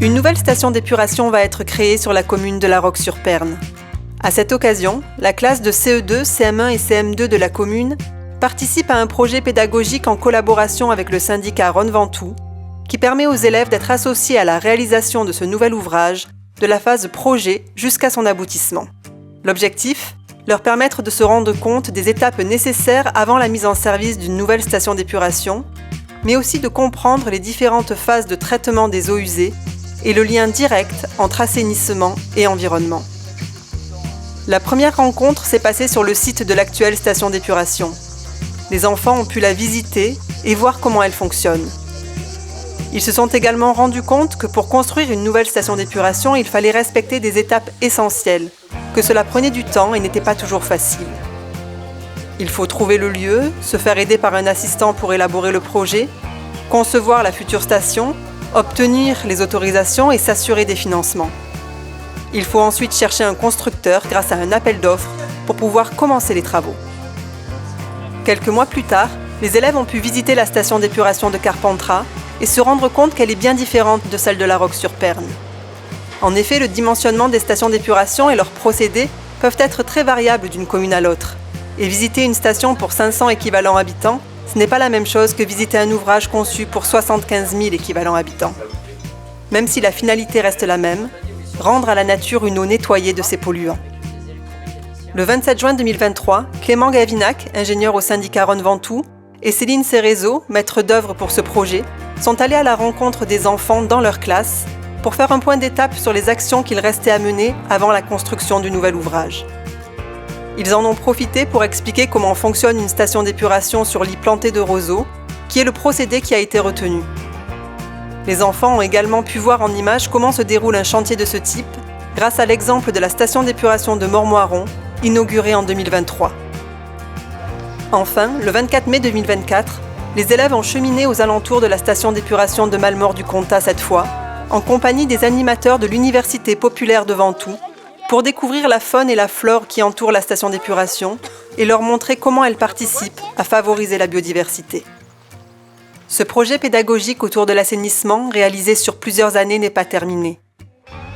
Une nouvelle station d'épuration va être créée sur la commune de La Roque-sur-Perne. À cette occasion, la classe de CE2, CM1 et CM2 de la commune participe à un projet pédagogique en collaboration avec le syndicat Rhône Ventoux, qui permet aux élèves d'être associés à la réalisation de ce nouvel ouvrage, de la phase projet jusqu'à son aboutissement. L'objectif ? Leur permettre de se rendre compte des étapes nécessaires avant la mise en service d'une nouvelle station d'épuration, mais aussi de comprendre les différentes phases de traitement des eaux usées et le lien direct entre assainissement et environnement. La première rencontre s'est passée sur le site de l'actuelle station d'épuration. Les enfants ont pu la visiter et voir comment elle fonctionne. Ils se sont également rendus compte que pour construire une nouvelle station d'épuration, il fallait respecter des étapes essentielles, que cela prenait du temps et n'était pas toujours facile. Il faut trouver le lieu, se faire aider par un assistant pour élaborer le projet, concevoir la future station, obtenir les autorisations et s'assurer des financements. Il faut ensuite chercher un constructeur grâce à un appel d'offres pour pouvoir commencer les travaux. Quelques mois plus tard, les élèves ont pu visiter la station d'épuration de Carpentras et se rendre compte qu'elle est bien différente de celle de La Roque-sur-Perne. En effet, le dimensionnement des stations d'épuration et leurs procédés peuvent être très variables d'une commune à l'autre. Et visiter une station pour 500 équivalents habitants, ce n'est pas la même chose que visiter un ouvrage conçu pour 75 000 équivalents habitants. Même si la finalité reste la même, rendre à la nature une eau nettoyée de ses polluants. Le 27 juin 2023, Clément Gavinac, ingénieur au syndicat Rhône Ventoux, et Céline Cérézo, maître d'œuvre pour ce projet, sont allés à la rencontre des enfants dans leur classe pour faire un point d'étape sur les actions qu'il restait à mener avant la construction du nouvel ouvrage. Ils en ont profité pour expliquer comment fonctionne une station d'épuration sur lit planté de roseaux, qui est le procédé qui a été retenu. Les enfants ont également pu voir en images comment se déroule un chantier de ce type, grâce à l'exemple de la station d'épuration de Mormoiron, inaugurée en 2023. Enfin, le 24 mai 2024, les élèves ont cheminé aux alentours de la station d'épuration de Malmort-du-Comtat cette fois, en compagnie des animateurs de l'Université populaire de Ventoux, pour découvrir la faune et la flore qui entourent la station d'épuration et leur montrer comment elle participe à favoriser la biodiversité. Ce projet pédagogique autour de l'assainissement, réalisé sur plusieurs années, n'est pas terminé.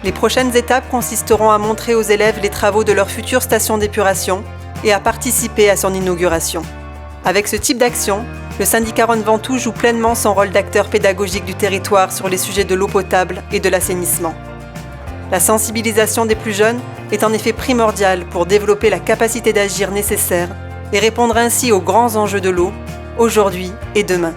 Les prochaines étapes consisteront à montrer aux élèves les travaux de leur future station d'épuration et à participer à son inauguration. Avec ce type d'action, le syndicat Rhône Ventoux joue pleinement son rôle d'acteur pédagogique du territoire sur les sujets de l'eau potable et de l'assainissement. La sensibilisation des plus jeunes est en effet primordiale pour développer la capacité d'agir nécessaire et répondre ainsi aux grands enjeux de l'eau, aujourd'hui et demain.